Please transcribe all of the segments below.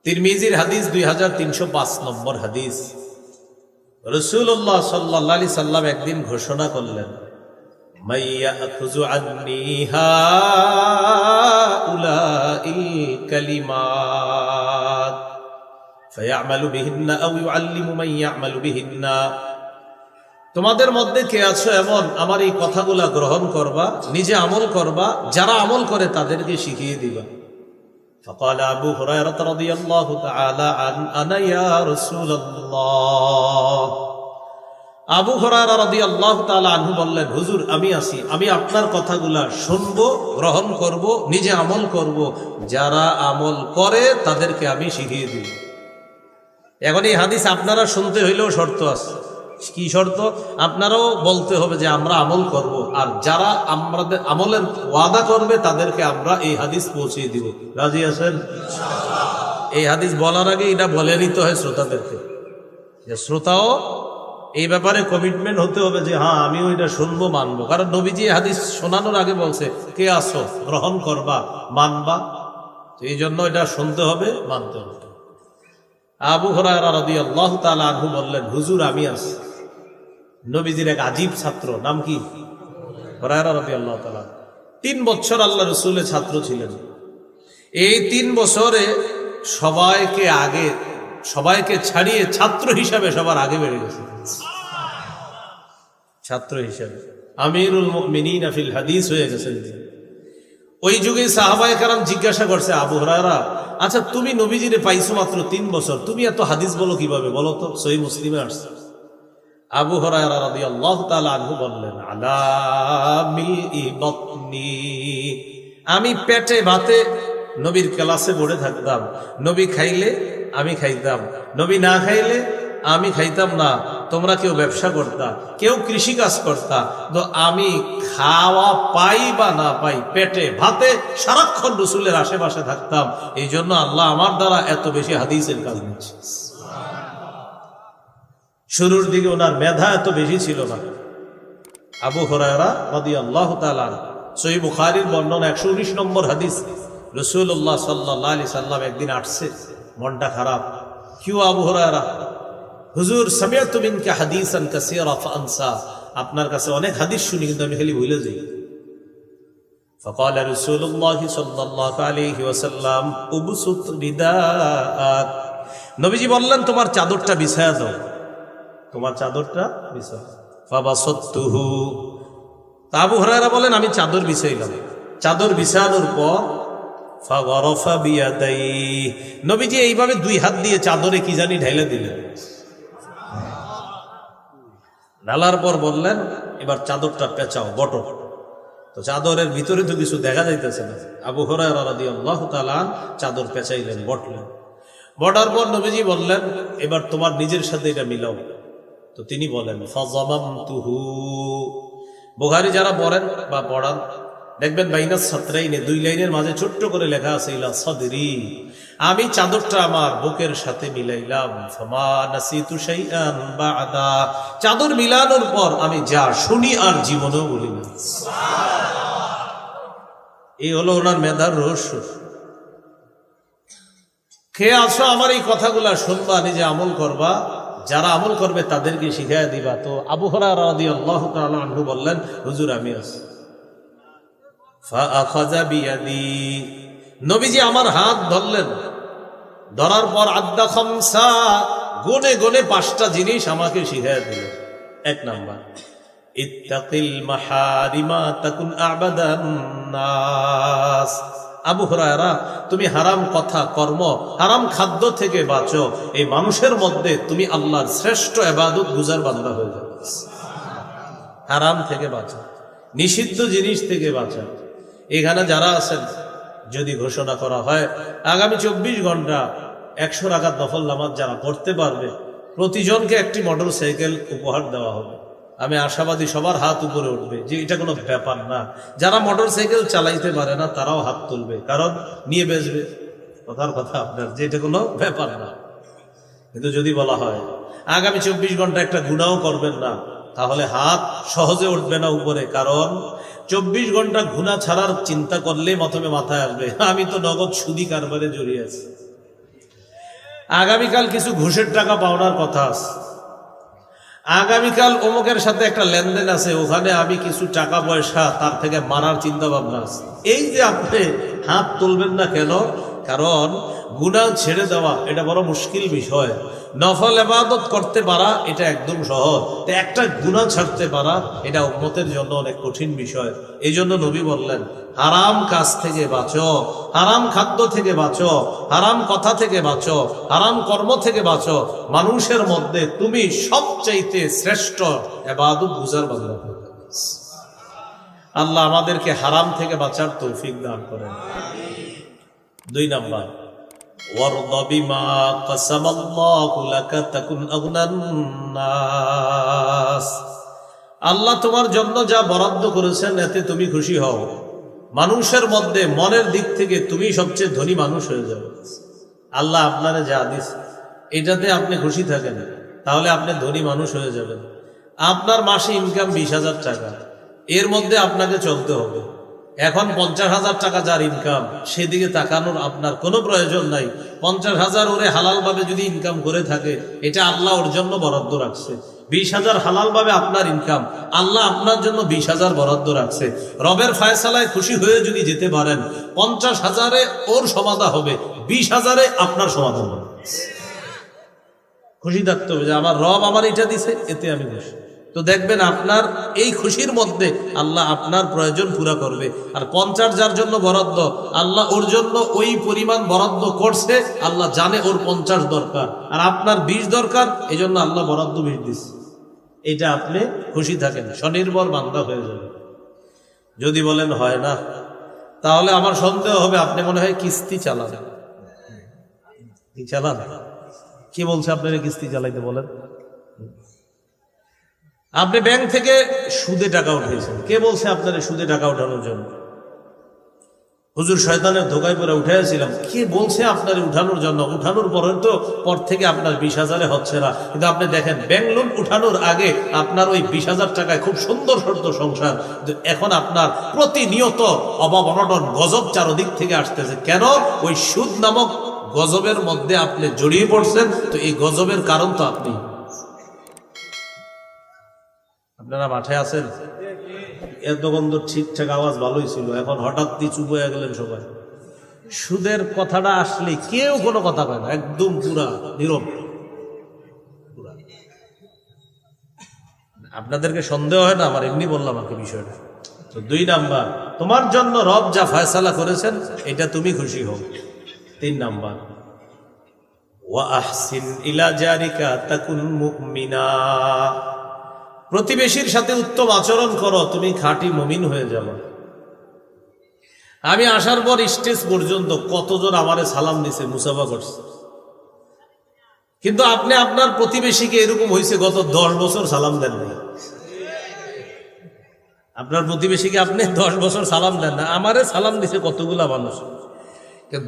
তিরমিজির হাদিস 2305 নম্বর হাদিস। রাসূলুল্লাহ সাল্লাল্লাহু আলাইহি সাল্লাম একদিন ঘোষণা করলেন, মাইয়াখুযু আন্নী হাউলাইল কালিমাত ফায়ামালু বিহিন্না আও ইউআল্লিমু মান ইয়ামালু বিহিন্না। তোমাদের মধ্যে কে আছো এমন আমার এই কথাগুলা গ্রহণ করবা, নিজে আমল করবা, যারা আমল করে তাদেরকে শিখিয়ে দিবা। فقال أبو هريرة رضي الله تعالى عنه أنا يا رسول الله। আবু হুরায়রা রাদিয়াল্লাহু তাআলা আনহু বললেন, হুজুর আমি আছি, আমি আপনার কথাগুলা শুনবো, গ্রহণ করব, নিজে আমল করব, যারা আমল করে তাদেরকে আমি শিখিয়ে দিব। এখন এই হাদিস আপনারা শুনতে হইলেও শর্ত আছে। কি শর্ত? আপনারাও বলতে হবে যে আমরা আমল করব, আর যারা আমাদের আমলের ওয়াদা করবে তাদেরকে আমরা এই হাদিস পৌঁছে দিব। রাজি আছেন? এই হাদিস বলার আগে এটা বলে নিতে হয় শ্রোতাদেরকে, যে শ্রোতাও এই ব্যাপারে কমিটমেন্ট হতে হবে যে হ্যাঁ আমিও এটা শুনবো, মানবো। কারণ নবীজি হাদিস শোনানোর আগে বলছে কে আসো, গ্রহণ করবা, মানবা। তো এই জন্য এটা শুনতে হবে, মানতে হবে। আবু হুরায়রা রাদিয়াল্লাহু তাআলা আনহু বললেন, হুজুর আমি আছি। নবীজির এক আজীব ছাত্র, নাম কি? হুরায়রা রাদিয়াল্লাহু তাআলা 3 বছর আল্লাহ রাসূলের ছাত্র ছিলেন। এই 3 বছরে সবাইকে ছাড়িয়ে ছাত্র হিসাবে সবার আগে বেড়ে গেছে। ছাত্র হিসাবে আমিরুল মুমিনিন ফিল হাদিস হয়ে গেছেন। ওই যুগে সাহাবায়ে কেরাম জিজ্ঞাসা করছে, আবু হুরায়রা আচ্ছা তুমি নবীজিরে পাইছো মাত্র 3 বছর, তুমি এত হাদিস বলো কিভাবে, বলো তো? সহিহ মুসলিমে আসছে। আবু হুরায়রা রাদিয়াল্লাহু তাআলা আনহু বললেন, আলা মিলই বাতনি, আমি পেটে ভাতে নবীর ক্লাসে পড়ে থাকতাম। নবী খাইলে আমি খাইতাম, নবী না খাইলে আমি খাইতাম না। তোমরা কেউ ব্যবসা করতা, কেউ কৃষি কাজ করতা, তো আমি খাওয়া পাই বা না পাই পেটে ভাতে সারাক্ষণ রাসূলের আশেপাশে থাকতাম। এই জন্য আল্লাহ আমার দ্বারা এত বেশি হাদিসের কাজ নিচ্ছে। শুরুর দিকে ওনার মেধা এত বেশি ছিল না। আবু হুরায়রা রাদিয়াল্লাহু তাআলা সহিহ বুখারীর বর্ণনা 119 নম্বর হাদিস। রাসূলুল্লাহ সাল্লাল্লাহু আলাইহি সাল্লাম একদিন আসছে, মনটা খারাপ। কিউ আবু হুরায়রা? হুজুর সামিআতু মিনকা হাদিসান কাসীরা ফাআনসা, আপনার কাছে অনেক হাদিস শুনি কিন্তু আমি খালি ভুলে যাই। فقال رسول الله صلى الله عليه وسلم ابسط رداءك, নবীজি বললেন তোমার চাদরটা বিছায়া দাও, তোমার চাদরটা বিছাও। ফাবাসাততুহু, আবু হুরায়রা বলেন আমি চাদর বিছাইলাম। চাদর বিছানোর পর ফাগরাফা বিয়াদাইহি, নবীজি এইভাবে 2 হাত দিয়ে চাদরে কি জানি ঢেলে দিলেন। ঢালার পর বললেন এবার চাদরটা পেঁচাও, বটো। তো চাদরের ভিতরে তো কিছু দেখা যাইতেছে না। আবু হুরায়রা রাদিয়াল্লাহু তাআলা চাদর পেঁচাইলেন, বটলেন। বটার পর নবীজি বললেন এবার তোমার নিজের সাথে এটা মিলাও। তো তিনি বলেন ফাযামামতুহু, বুখারী যারা পড়েন বা পড়ান দেখবেন বাইনাস সাতরাইনে 2 লাইনের মাঝে ছোট্ট করে লেখা আছে ইলা সাদরি, আমি চাদরটা আমার বুকের সাথে মিলাইলাম। ফামা নাসিতু শাইআন বাদা, চাদর মিলানোর পর আমি যা শুনি আর জীবনেও বলি না। এই হলো ওনার মেধার রহস্য। কে আসো আমার এই কথাগুলা শুনবা, নিজে আমল করবা, যারা আমল করবে তাদেরকে শিখাইয়া দিবা। তো আবু হুরায়রা রাদিয়াল্লাহু তাআলা আনহু বললেন, হুজুর আমি আছি। ফাআখাযা বিয়াদি, নবীজি আমার হাত ধরলেন। ধরার পর আদ্দা খামসা, গুনে গুনে 5টা জিনিস আমাকে শিখাইয়া দিলেন। 1 নাম্বার, ইত্তাকিল মাহারিমা তাকুন আবাদান নাস। আবু হুরায়রা তুমি হারাম কথা, কর্ম, হারাম খাদ্য থেকে বাঁচো, এই মানুষের মধ্যে তুমি আল্লাহর শ্রেষ্ঠ ইবাদত গুজার বান্দা হয়ে যাবে। হারাম থেকে বাঁচো, নিষিদ্ধ জিনিস থেকে বাঁচো। এখানে যারা আছেন যদি ঘোষণা করা হয় আগামী 24 ঘন্টা 100 রাকাত নফল নামাজ যারা পড়তে পারবে প্রতিজনকে একটি মোটরসাইকেল উপহার দেওয়া হবে। আমি আশাবাদী সবার হাত উপরে উঠবে, যে এটা কোনো ব্যাপার না। যারা মোটরসাইকেল চালাইতে পারে না তারাও হাত তুলবে, কারণ নিয়ে বেচবে। কথার কথা আপনার, যে এটা কোনো ব্যাপার না। কিন্তু যদি বলা হয় আগামী 24 ঘন্টা একটা গুনাহ করবেন না, তাহলে হাত সহজে উঠবে না উপরে, কারণ 24 ঘন্টা গুনাহ ছাড়ার চিন্তা করলে প্রথমে মাথায় আসবে আমি তো নগদ সুদি কারবারে জড়িয়ে আছি। আগামীকাল কিছু ঘুষের টাকা পাওনার কথা আছে, আগামীকাল অমুকের সাথে একটা লেনদেন আছে, ওখানে আমি কিছু টাকা পয়সা তার থেকে মারার চিন্তা ভাবনা আছে। এই যে আপনি হাত তুলবেন না কেন? কারণ গুনাহ ছেড়ে দেওয়া এটা বড় মুশকিল বিষয়। নফল ইবাদত করতে পারা এটা একদম সহজ, তো একটা গুনাহ ছাড়তে পারা এটা উম্মতের জন্য অনেক কঠিন বিষয়। এই জন্য নবী বললেন, হারাম কাজ থেকে বাঁচো, হারাম খাদ্য থেকে বাঁচো, হারাম কথা থেকে বাঁচো, হারাম কর্ম থেকে বাঁচো। মানুষের মধ্যে তুমি সবচাইতে শ্রেষ্ঠ ইবাদত গুজার বান্দা। আল্লাহ আমাদেরকে হারাম থেকে বাঁচার তৌফিক দান করেন। 2 নাম্বার, ওয়ারদা বিমা কাসামাল্লাহু লাকা তাকুন আগনান নাস। আল্লাহ তোমার জন্য যা বরাদ্দ করেছেন এতে তুমি খুশি হও। মানুষের মধ্যে মনের দিক থেকে তুমি সবচেয়ে ধনী মানুষ হয়ে যাবে। আল্লাহ আপনারে যা দিস এটাতে আপনি খুশি থাকেন, তাহলে আপনি ধনী মানুষ হয়ে যাবেন। আপনার মাসে ইনকাম 20,000 টাকা, এর মধ্যে আপনাকে চলতে হবে। এখন 50,000 টাকা যার ইনকাম, সেদিকে তাকানোর আপনার কোনো প্রয়োজন নাই। 50,000 ওরে হালাল ভাবে যদি ইনকাম করে থাকে, এটা আল্লাহ ওর জন্য বরাদ্দ রাখছে। 20,000 হালাল ভাবে আপনার ইনকাম, আল্লাহ আপনার জন্য 20,000 বরাদ্দ রাখছে। রবের ফায়সালায় খুশি হয়ে যদি যেতে পারেন, 50,000-এ ওর সমাধা হবে, 20,000-এ আপনার সমাধান হবে। খুশি থাকতে হবে যে আমার রব আমার এটা দিছে, এতে আমি খুশি। তো দেখবেন আপনার এই খুশির মধ্যে আল্লাহ আপনার প্রয়োজন পুরা করবে। আর 50 যার জন্য বরাদ্দ, আল্লাহ ওর জন্য ওই পরিমাণ বরাদ্দ করছে। আল্লাহ জানে ওর 50 দরকার, আর আপনার 20 দরকার, এই জন্য আল্লাহ বরাদ্দ 20 দিচ্ছে। এটা আপনি খুশি থাকেন, স্বনির্ভর বান্দা হয়ে যাবে। যদি বলেন হয় না, তাহলে আমার সন্দেহ হবে আপনি মনে হয় কিস্তি চালান। কি চালান? কি বলছে আপনারা কিস্তি চালাইতে? বলেন, আপনি ব্যাংক থেকে সুদে টাকা উঠেছেন। কে বলছে আপনারা সুদে টাকা উঠানোর জন্য? হুজুর শয়তানের ধোকায় পরে উঠাইছিলাম। কে বলছে আপনার উঠানোর জন্য? উঠানোর পর থেকে আপনার 20,000-এ হচ্ছে না। কিন্তু আপনি দেখেন, ব্যাংক লোন উঠানোর আগে আপনার ওই 20,000 টাকায় খুব সুন্দর সুন্দর সংসার, এখন আপনার প্রতিনিয়ত অভাব অনটন গজব চারদিক থেকে আসতেছে। কেন? ওই সুদ নামক গজবের মধ্যে আপনি জড়িয়ে পড়ছেন। তো এই গজবের কারণ তো আপনি। আপনারা মাঠে আছেন, এতক্ষণ তো ঠিকঠাক আওয়াজ ভালোই ছিল, এখন হঠাৎ চুপ হয়ে গেলেন সবাই। সুদের কথাটা আসলে কেউ কোনো কথা কয় না, একদম পুরা নীরব। আপনাদেরকে সন্দেহ হয় না? আমার এমনি বললাম আমাকে বিষয়টা। তো 2 নাম্বার, তোমার জন্য রব যা ফয়সালা করেছেন এটা তুমি খুশি হও। 3 নাম্বার, ওয়া আহসিন ইলা জারিকা তাকুন মুমিনা। প্রতিবেশীর সাথে উত্তম আচরণ করো, তুমি খাঁটি মুমিন হয়ে যাবে। আমি আসার পর স্টেজ পর্যন্ত কতজন আমারে সালাম দিছে, মুসাফা করছে, কিন্তু আপনি আপনার প্রতিবেশীকে এরকম হয়েছে গত 10 বছর সালাম দেন না। আপনার প্রতিবেশীকে আপনি 10 বছর সালাম দেন না। আমারে সালাম দিছে কতগুলা মানুষ,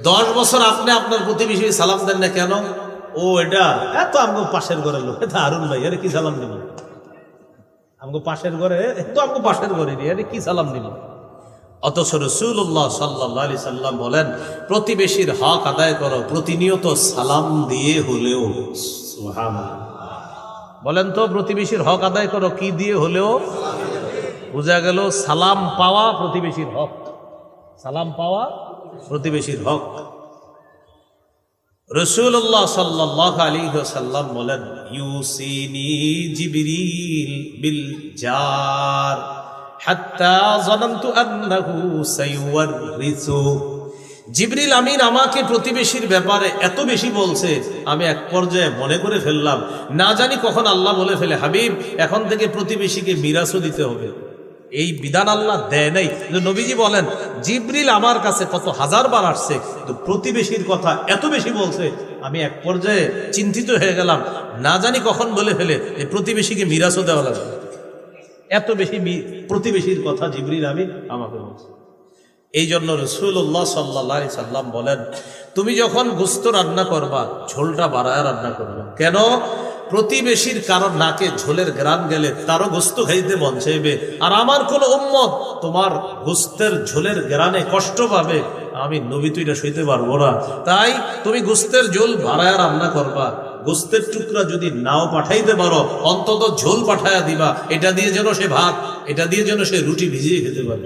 10 বছর আপনি আপনার প্রতিবেশী সালাম দেন না কেন? ও এটা এত আমগো পাশের ঘরের লোক, এটা হারুন ভাই, আরে কি সালাম দিব? আমগো পাশের ঘরে, তো আমগো পাশের ঘরে আরে কি সালাম দিব? অথচ রাসূলুল্লাহ সাল্লাল্লাহু আলাইহি সাল্লাম বলেন, প্রতিবেশীর হক আদায় করো, প্রতিনিয়ত সালাম দিয়ে হলেও। সুবহানাল্লাহ। বলেন তো, প্রতিবেশীর হক আদায় করো কি দিয়ে হলেও? বোঝা গেল সালাম পাওয়া প্রতিবেশীর হক, সালাম পাওয়া প্রতিবেশীর হক। রাসূলুল্লাহ সাল্লাল্লাহু আলাইহি ওয়াসাল্লাম বলেন, ইউসিনি জিবরিল বিল জার হাত্তা যানানতু আন্নাহু সাইওয়ারিসু। জিবরিল আমিন আমাকে প্রতিবেশীর ব্যাপারে এত বেশি বলছে, আমি এক পর্যায়ে মনে করে ফেললাম, না জানি কখন আল্লাহ বলে ফেলে, হাবিব এখন থেকে প্রতিবেশীকে মিরাসও দিতে হবে। এই বিধান আল্লাহ দেয় নাই। নবীজি বলেন, জিবরিল আমার কাছে কত হাজারবার আসছে, তো প্রতিবেশীর কথা এত বেশি বলছে, আমি এক পর্যায়ে চিন্তিত হয়ে গেলাম, না জানি কখন বলে ফেলে এই প্রতিবেশীকে মিরাসও দেওয়া লাগবে। এত বেশি প্রতিবেশীর কথা জিবরিল আমিন আমাকে বলছে। এই জন্য রাসূলুল্লাহ সাল্লাল্লাহু আলাইহি সাল্লাম বলেন, তুমি যখন গোশত রান্না করবা, ঝোলটা বাড়ায় রান্না করবে। কেন? প্রতিবেশীর কারণ নাকে ঝোলের গ্রান গেলে তারও গোস্ত খাইতে মন চাইবে, আর আমার কোন উম্মত তোমার গোস্তের ঝোলের গ্রানে কষ্ট পাবে, আমি নবী তো এটা সইতে পারবো না। তাই তুমি গোস্তের ঝোল ভাড়ায় রান্না করবা, গোস্তের টুকরা যদি নাও পাঠাইতে পারো অন্তত ঝোল পাঠায়া দিবা, এটা দিয়ে যেন সে ভাত, এটা দিয়ে যেন সে রুটি ভিজিয়ে খেতে পারে।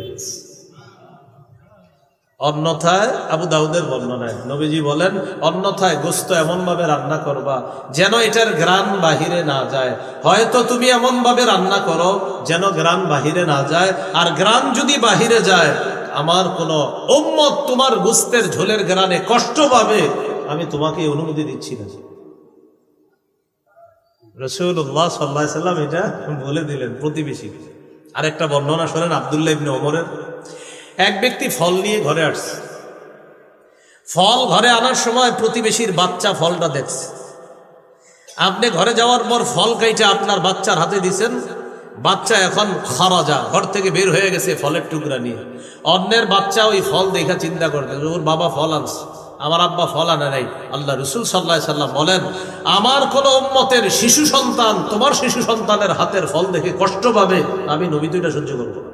অন্যথায় আবু দাউদের বর্ণনায় নবীজি বলেন, অন্যথায় গোস্ত এমন ভাবে রান্না করবা যেন এটার গ্রান বাহিরে না যায়। হয়তো তুমি এমন ভাবে রান্না করো যেন গ্রান বাহিরে না যায়, আর গ্রান যদি বাহিরে যায় আমার কোন উম্মত তোমার গোস্তের ঝোলের গ্রানে কষ্ট পাবে, আমি তোমাকে অনুমতি দিচ্ছি না। রাসূলুল্লাহ সাল্লাল্লাহু আলাইহি সাল্লাম এটা বলে দিলেন প্রতিবেশী। আরেকটা বর্ণনা শোনেন আব্দুল্লাহ ইবনে ওমরের। এক ব্যক্তি ফল নিয়ে ঘরে আসছে, ফল ঘরে আনার সময় প্রতিবেশীর বাচ্চা ফলটা দেখছে। আপনি ঘরে যাওয়ার পর ফল কাইটা আপনার বাচ্চার হাতে দিছেন, বাচ্চা এখন খারাজা, ঘর থেকে বের হয়ে গেছে ফলের টুকরা নিয়ে। অন্যের বাচ্চা ওই ফল দেখা চিন্তা করতে, ওর বাবা ফল আনছে, আমার আব্বা ফল আনে নাই। আল্লাহ রাসূল সাল্লাল্লাহু আলাইহি সাল্লাম বলেন, আমার কোন উম্মতের শিশু সন্তান তোমার শিশু সন্তানের হাতের ফল দেখে কষ্ট পাবে, আমি নবী তো এটা সহ্য করবো না।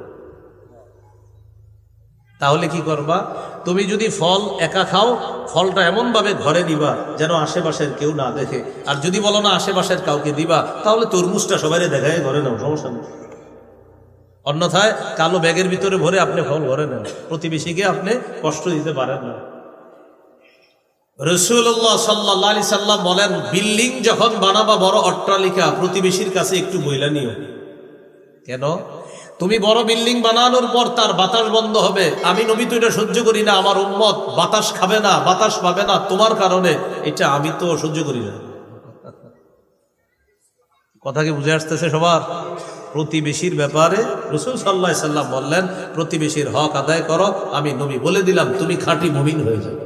তাহলে কি করবা? তুমি যদি ফল একা খাও, ফলটা এমন ভাবে ঘরে নিবা যেন আশেপাশের কেউ না দেখে, আর যদি বলো না আশেপাশের কাউকে দিবা, তাহলে তরমুজটা সবাই দেখায় ঘরে নাও, সমস্যা নেই। অন্যথায় কালো ব্যাগের ভিতরে ভরে আপনি ফল ঘরে নেন, প্রতিবেশীকে আপনি কষ্ট দিতে পারেন না। রাসূলুল্লাহ সাল্লাল্লাহু আলাইহি সাল্লাম বলেন, বিল্ডিং যখন বানাবা, বড় অট্টালিকা, প্রতিবেশীর কাছে একটু বইলা নিও। কেন? তুমি বড় বিল্ডিং বানানোর পর তার বাতাস বন্ধ হবে, আমি নবী তো এটা সহ্য করি না, আমার উম্মত বাতাস খাবে না, বাতাস পাবে না তোমার কারণে, এটা আমি তো সহ্য করি না। কথা কি বুঝে আসতেছে সবার? প্রতিবেশীর ব্যাপারে রাসূল সাল্লাল্লাহু আলাইহি সাল্লাম বললেন, প্রতিবেশীর হক আদায় করো, আমি নবী বলে দিলাম তুমি খাঁটি মুমিন হয়ে যাবে।